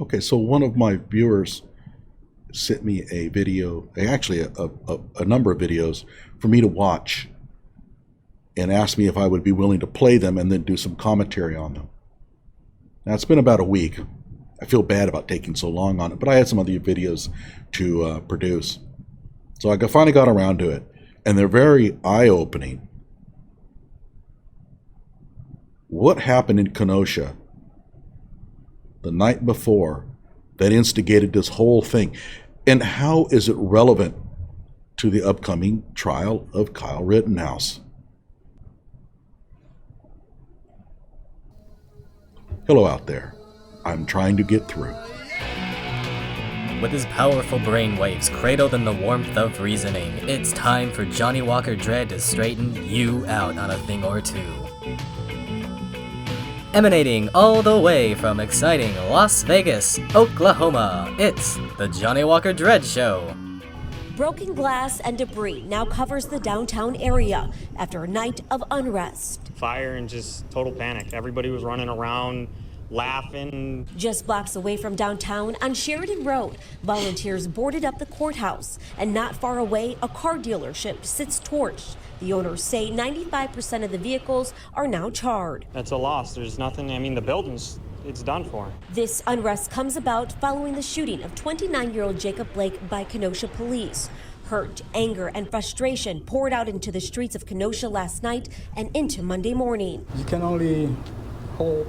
Okay, so one of my viewers sent me a video, actually a number of videos for me to watch, and asked me if I would be willing to play them and then do some commentary on them. Now, it's been about a week. I feel bad about taking so long on it, but I had some other videos to produce. So I finally got around to it, and they're very eye-opening. What happened in Kenosha the night before that instigated this whole thing, and how is it relevant to the upcoming trial of Kyle Rittenhouse? Hello out there. I'm trying to get through. With his powerful brainwaves cradled in the warmth of reasoning, it's time for Johnny Walker Dredd to straighten you out on a thing or two. Emanating all the way from exciting Las Vegas, Oklahoma, it's the Johnny Walker Dredd Show. Broken glass and debris now covers the downtown area after a night of unrest. Fire and just total panic. Everybody was running around, laughing. Just blocks away from downtown on Sheridan Road, volunteers boarded up the courthouse, and not far away, a car dealership sits torched. The owners say 95% of the vehicles are now charred. That's a loss. There's nothing, the building's, it's done for. This unrest comes about following the shooting of 29-year-old Jacob Blake by Kenosha police. Hurt, anger, and frustration poured out into the streets of Kenosha last night and into Monday morning. You can only hold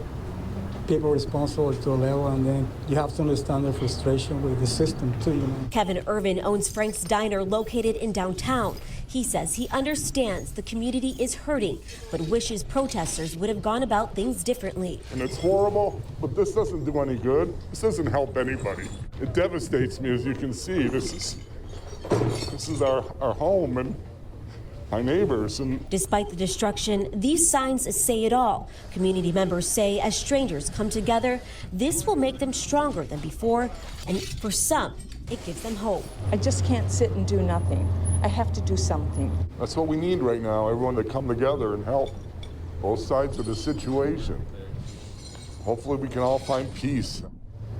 people responsible to a level, and then you have to understand their frustration with the system too, Kevin Irvin owns Frank's Diner located in downtown. He says he understands the community is hurting, but wishes protesters would have gone about things differently. And it's horrible, but this doesn't do any good. This doesn't help anybody. It devastates me, as you can see. This is our home and my neighbors. And despite the destruction, these signs say it all. Community members say as strangers come together, this will make them stronger than before, and for some, it gives them hope. I just can't sit and do nothing. I have to do something. That's what we need right now, everyone to come together and help both sides of the situation. Hopefully we can all find peace.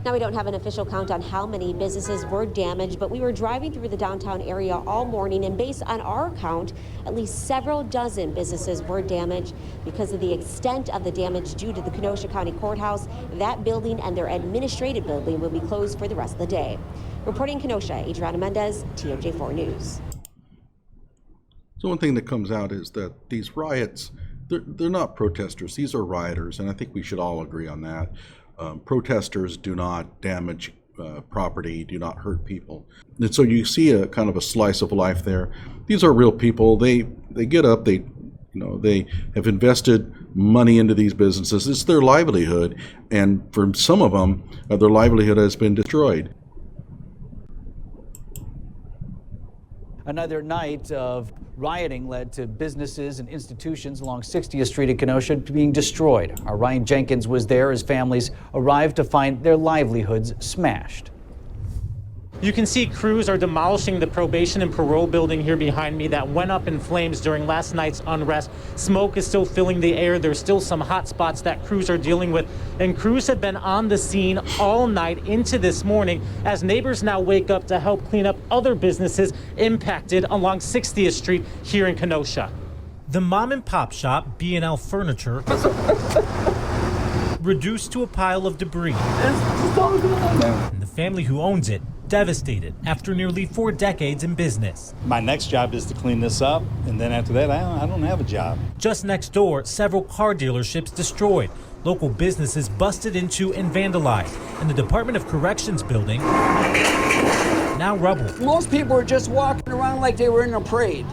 Now, we don't have an official count on how many businesses were damaged, but we were driving through the downtown area all morning, and based on our count, at least several dozen businesses were damaged. Because of the extent of the damage due to the Kenosha County Courthouse, that building and their administrative building will be closed for the rest of the day. Reporting in Kenosha, Adriana Mendez, TOJ4 News. So one thing that comes out is that these riots, they're not protesters, these are rioters, and I think we should all agree on that. Protesters do not damage property, do not hurt people. And so you see a kind of a slice of life there. These are real people. They get up, they have invested money into these businesses. It's their livelihood, and for some of them, their livelihood has been destroyed. Another night of rioting led to businesses and institutions along 60th Street in Kenosha being destroyed. Our Ryan Jenkins was there as families arrived to find their livelihoods smashed. You can see crews are demolishing the probation and parole building here behind me that went up in flames during last night's unrest. Smoke is still filling the air. There's still some hot spots that crews are dealing with. And crews have been on the scene all night into this morning as neighbors now wake up to help clean up other businesses impacted along 60th Street here in Kenosha. The mom and pop shop, B&L Furniture, reduced to a pile of debris. And the family who owns it devastated after nearly 4 decades in business. My next job is to clean this up, and then after that, I don't have a job. Just next door, several car dealerships destroyed, local businesses busted into and vandalized, and the Department of Corrections building now rubble. Most people were just walking around like they were in a parade.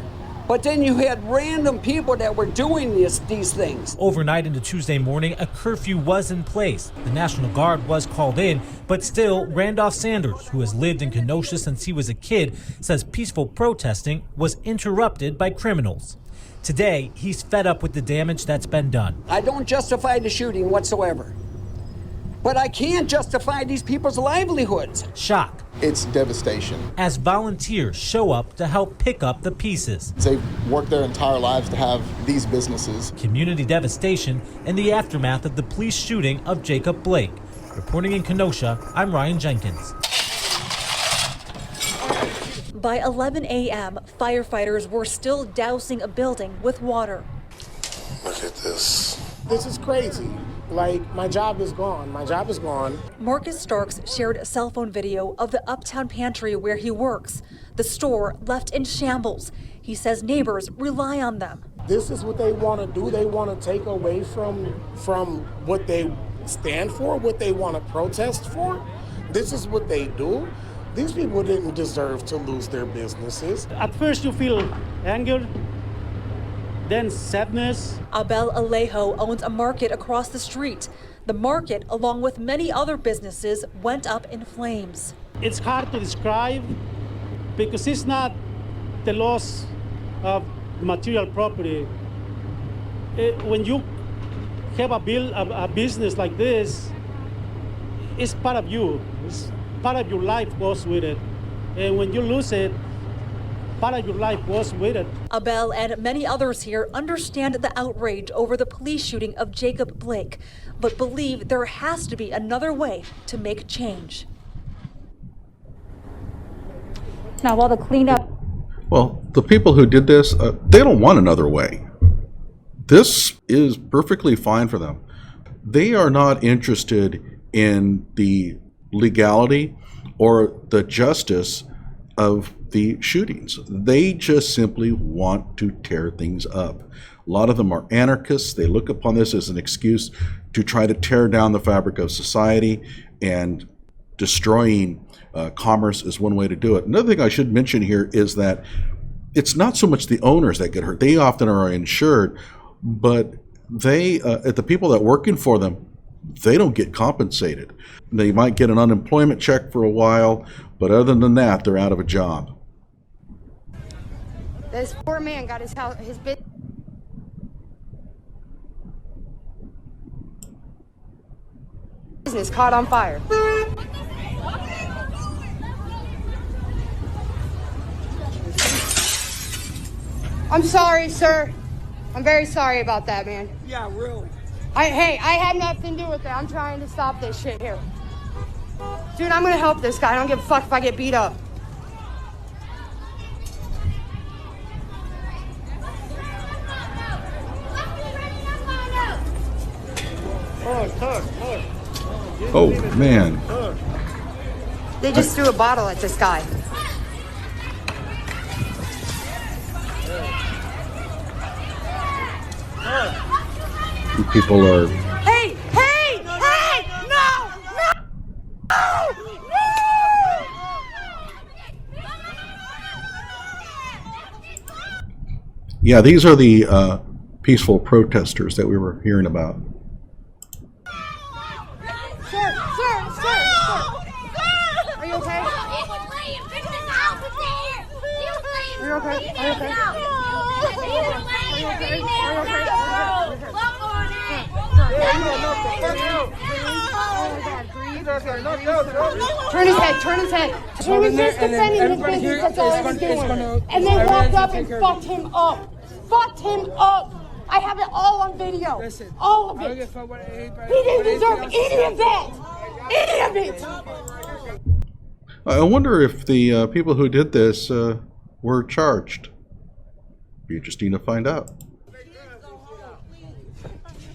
But then you had random people that were doing these things. Overnight into Tuesday morning, a curfew was in place. The National Guard was called in, but still, Randolph Sanders, who has lived in Kenosha since he was a kid, says peaceful protesting was interrupted by criminals. Today, he's fed up with the damage that's been done. I don't justify the shooting whatsoever. But I can't justify these people's livelihoods. Shock. It's devastation. As volunteers show up to help pick up the pieces. They've worked their entire lives to have these businesses. Community devastation in the aftermath of the police shooting of Jacob Blake. Reporting in Kenosha, I'm Ryan Jenkins. By 11 a.m., firefighters were still dousing a building with water. Look at this. This is crazy. Like, my job is gone. My job is gone. Marcus Starks shared a cell phone video of the Uptown Pantry where he works. The store left in shambles. He says neighbors rely on them. This is what they want to do. They want to take away from what they stand for, what they want to protest for. This is what they do. These people didn't deserve to lose their businesses. At first you feel anger, then sadness. Abel Alejo owns a market across the street. The market, along with many other businesses, went up in flames. It's hard to describe because it's not the loss of material property. When you have a business like this, it's part of you. Part of your life goes with it. And when you lose it, part of your life goes with it. Abel and many others here understand the outrage over the police shooting of Jacob Blake, but believe there has to be another way to make change. Now, while the cleanup... Well, the people who did this, they don't want another way. This is perfectly fine for them. They are not interested in the legality or the justice of the shootings. They just simply want to tear things up. A lot of them are anarchists. They look upon this as an excuse to try to tear down the fabric of society, and destroying commerce is one way to do it. Another thing I should mention here is that it's not so much the owners that get hurt. They often are insured, but the people that are working for them, they don't get compensated. They might get an unemployment check for a while, but other than that, they're out of a job. This poor man got his business caught on fire. I'm sorry, sir. I'm very sorry about that, man. Yeah, really. Hey, I had nothing to do with that. I'm trying to stop this shit here. Dude, I'm gonna help this guy. I don't give a fuck if I get beat up. Oh, man. They just threw a bottle at this guy. People are... Hey! No! Yeah, these are the peaceful protesters that we were hearing about. Sir! Are you okay? Are you okay? Turn his head. He was just defending his business, that's all he was doing. And they walked up and fucked him up. I have it all on video. All of it. He didn't deserve any of it. I wonder if the people who did this were charged. Be interesting to find out.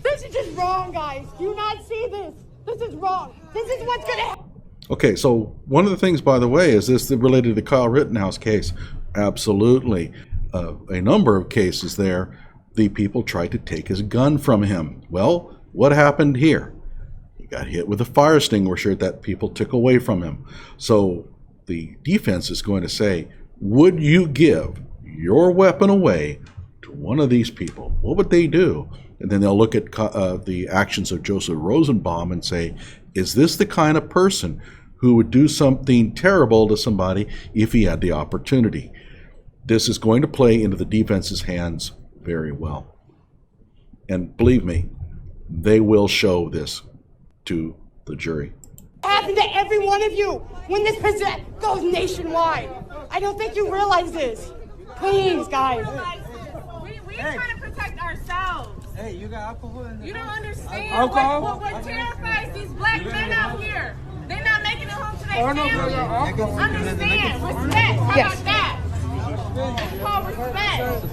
This is just wrong, guys. Do you not see this? This is wrong. This is what's gonna happen. Okay, so one of the things, by the way, is this related to the Kyle Rittenhouse case? Absolutely. A number of cases there, the people tried to take his gun from him. Well, what happened here? He got hit with a fire extinguisher that people took away from him. So the defense is going to say, would you give your weapon away to one of these people? What would they do? And then they'll look at the actions of Joseph Rosenbaum and say, is this the kind of person who would do something terrible to somebody if he had the opportunity? This is going to play into the defense's hands very well. And believe me, they will show this to the jury. It happened to every one of you when this goes nationwide. I don't think you realize this. Please, guys. We're trying to protect ourselves. Hey, you got alcohol in there? You don't understand Alcohol? what terrifies these black men out here. They're not making it home to their Oh, no, families. alcohol. Understand. Respect. How Yes. about that? It's called respect.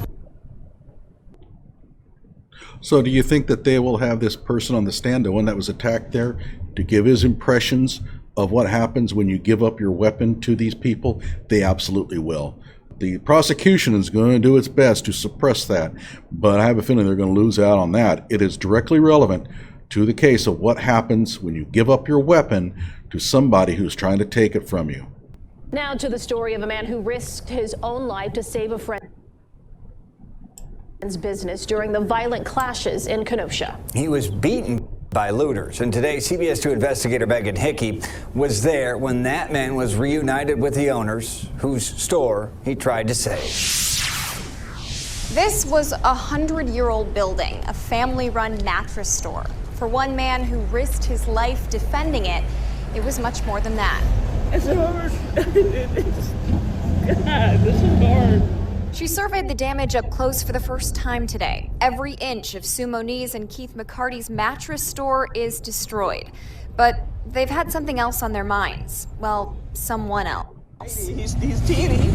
So do you think that they will have this person on the stand, the one that was attacked there, to give his impressions of what happens when you give up your weapon to these people? They absolutely will. The prosecution is going to do its best to suppress that, but I have a feeling they're going to lose out on that. It is directly relevant to the case of what happens when you give up your weapon to somebody who's trying to take it from you. Now to the story of a man who risked his own life to save a friend's business during the violent clashes in Kenosha. He was beaten by looters, and today CBS 2 investigator Megan Hickey was there when that man was reunited with the owners whose store he tried to save. This was a 100-year-old building, a family-run mattress store. For one man who risked his life defending it, it was much more than that. It's hard. God, this is hard. She surveyed the damage up close for the first time today. Every inch of Sue Moniz and Keith McCarty's mattress store is destroyed. But they've had something else on their minds. Well, someone else. He's teeny,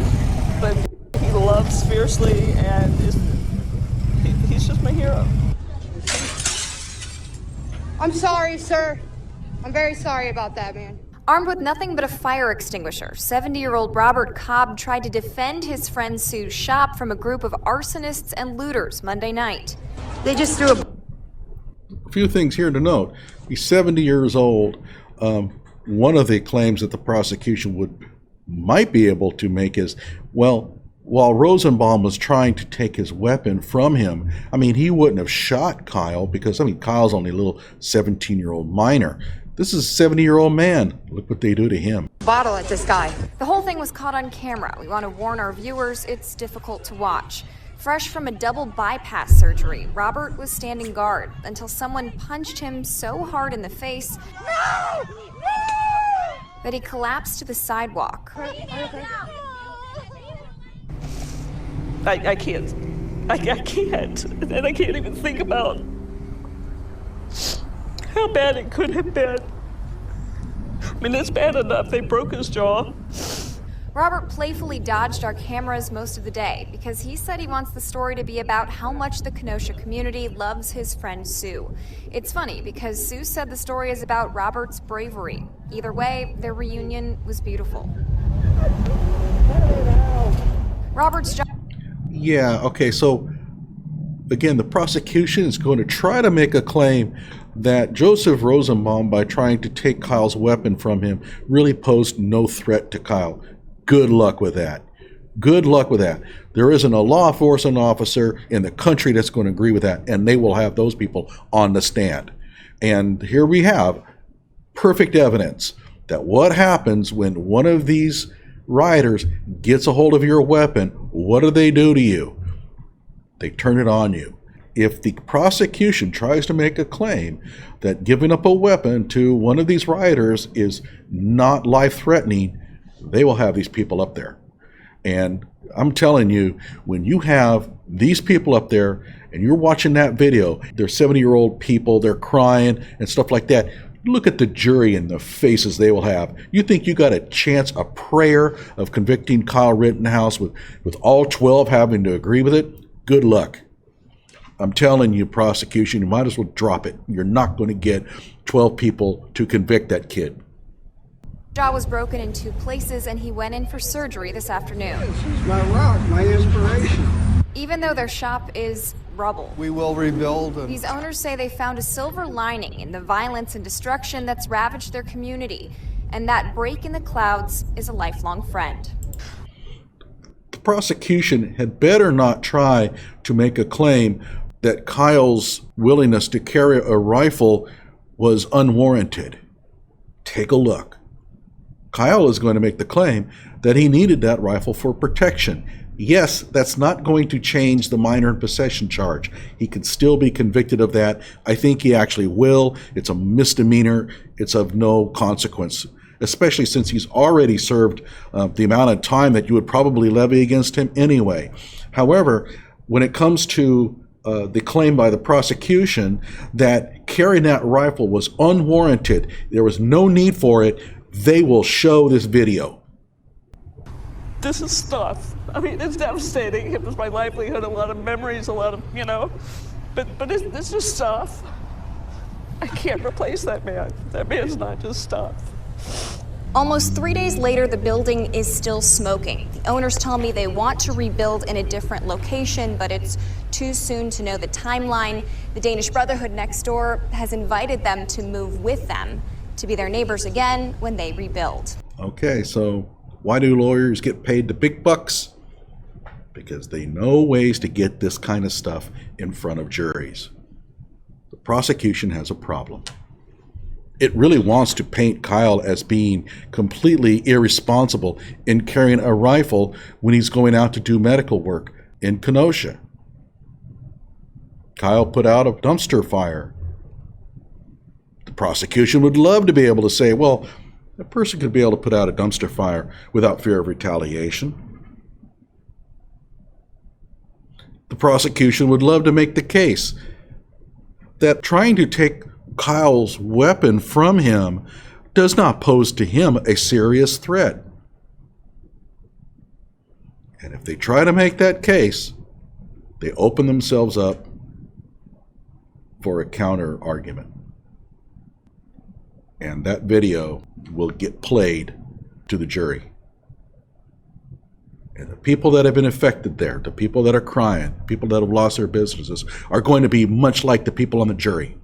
but he loves fiercely, and he's just my hero. I'm sorry, sir. I'm very sorry about that, man. Armed with nothing but a fire extinguisher, 70-year-old Robert Cobb tried to defend his friend Sue's shop from a group of arsonists and looters Monday night. They just threw a few things here to note. He's 70 years old. One of the claims that the prosecution might be able to make is, well, while Rosenbaum was trying to take his weapon from him, I mean, he wouldn't have shot Kyle because, I mean, Kyle's only a little 17-year-old minor. This is a 70-year-old man. Look what they do to him. bottle at this guy. The whole thing was caught on camera. We want to warn our viewers, it's difficult to watch. Fresh from a double bypass surgery, Robert was standing guard until someone punched him so hard in the face that he collapsed to the sidewalk. I can't. I can't. And I can't even think about how bad it could have been. I mean, it's bad enough they broke his jaw. Robert playfully dodged our cameras most of the day because he said he wants the story to be about how much the Kenosha community loves his friend Sue. It's funny because Sue said the story is about Robert's bravery. Either way, their reunion was beautiful. Robert's job. Yeah, okay, so again, the prosecution is going to try to make a claim that Joseph Rosenbaum, by trying to take Kyle's weapon from him, really posed no threat to Kyle. Good luck with that. Good luck with that. There isn't a law enforcement officer in the country that's going to agree with that, and they will have those people on the stand. And here we have perfect evidence that what happens when one of these rioters gets a hold of your weapon, what do they do to you? They turn it on you. If the prosecution tries to make a claim that giving up a weapon to one of these rioters is not life-threatening, they will have these people up there. And I'm telling you, when you have these people up there and you're watching that video, they're 70-year-old people, they're crying and stuff like that. Look at the jury and the faces they will have. You think you got a chance, a prayer of convicting Kyle Rittenhouse with all 12 having to agree with it? Good luck. I'm telling you, prosecution, you might as well drop it. You're not going to get 12 people to convict that kid. Jaw was broken in 2 places and he went in for surgery this afternoon. This is my rock, my inspiration. Even though their shop is rubble. We will rebuild. These owners say they found a silver lining in the violence and destruction that's ravaged their community. And that break in the clouds is a lifelong friend. The prosecution had better not try to make a claim that Kyle's willingness to carry a rifle was unwarranted. Take a look. Kyle is going to make the claim that he needed that rifle for protection. Yes, that's not going to change the minor in possession charge. He can still be convicted of that. I think he actually will. It's a misdemeanor. It's of no consequence, especially since he's already served the amount of time that you would probably levy against him anyway. However, when it comes to the claim by the prosecution that carrying that rifle was unwarranted, there was no need for it, they will show this video. This is stuff. I mean, it's devastating. It was my livelihood, a lot of memories, a lot of, but it's just stuff. I can't replace that man. That man's not just stuff. Almost 3 days later, the building is still smoking. The owners tell me they want to rebuild in a different location, but it's too soon to know the timeline. The Danish Brotherhood next door has invited them to move with them to be their neighbors again when they rebuild. Okay, so why do lawyers get paid the big bucks? Because they know ways to get this kind of stuff in front of juries. The prosecution has a problem. It really wants to paint Kyle as being completely irresponsible in carrying a rifle when he's going out to do medical work in Kenosha. Kyle put out a dumpster fire. The prosecution would love to be able to say, well, a person could be able to put out a dumpster fire without fear of retaliation. The prosecution would love to make the case that trying to take Kyle's weapon from him does not pose to him a serious threat. And if they try to make that case, they open themselves up for a counter argument. And that video will get played to the jury. And the people that have been affected there, the people that are crying, people that have lost their businesses, are going to be much like the people on the jury.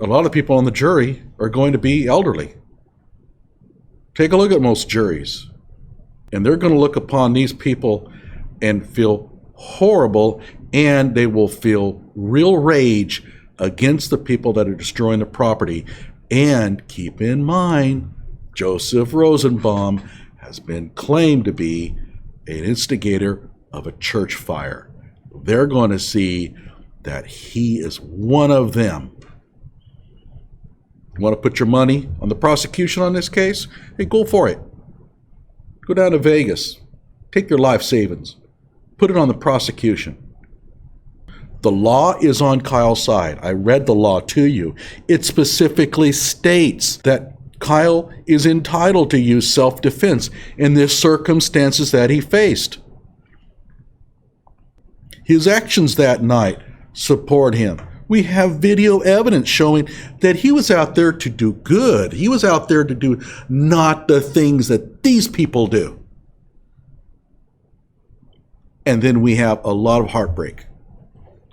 A lot of people on the jury are going to be elderly. Take a look at most juries. And they're going to look upon these people and feel horrible, and they will feel real rage against the people that are destroying the property. And keep in mind, Joseph Rosenbaum has been claimed to be an instigator of a church fire. They're going to see that he is one of them. You want to put your money on the prosecution on this case? Hey, go for it. Go down to Vegas. Take your life savings. Put it on the prosecution. The law is on Kyle's side. I read the law to you. It specifically states that Kyle is entitled to use self-defense in the circumstances that he faced. His actions that night support him. We have video evidence showing that he was out there to do good. He was out there to do not the things that these people do. And then we have a lot of heartbreak.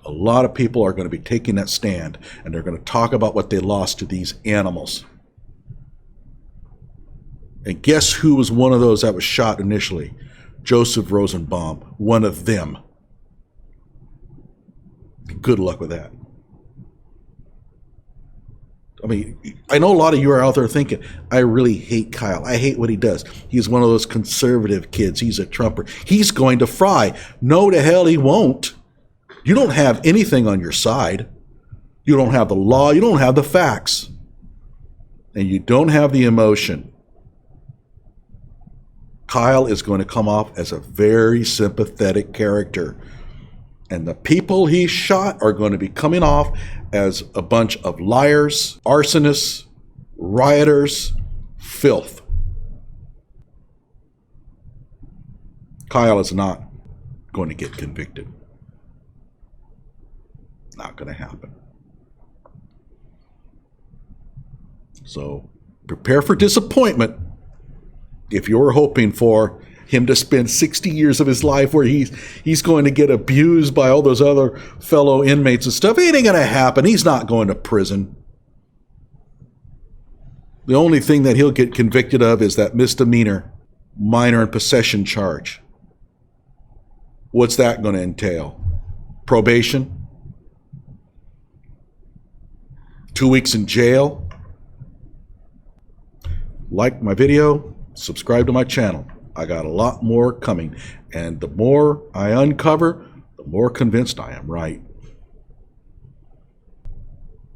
A lot of people are going to be taking that stand, and they're going to talk about what they lost to these animals. And guess who was one of those that was shot initially? Joseph Rosenbaum, one of them. Good luck with that. I mean, I know a lot of you are out there thinking, I really hate Kyle. I hate what he does. He's one of those conservative kids. He's a Trumper. He's going to fry. No, to hell he won't. You don't have anything on your side. You don't have the law. You don't have the facts. And you don't have the emotion. Kyle is going to come off as a very sympathetic character. And the people he shot are going to be coming off as a bunch of liars, arsonists, rioters, filth. Kyle is not going to get convicted. Not going to happen. So prepare for disappointment if you're hoping for him to spend 60 years of his life where he's going to get abused by all those other fellow inmates and stuff. It ain't going to happen. He's not going to prison. The only thing that he'll get convicted of is that misdemeanor, minor in possession charge. What's that going to entail? Probation? 2 weeks in jail? Like my video, subscribe to my channel. I got a lot more coming, and the more I uncover, the more convinced I am right.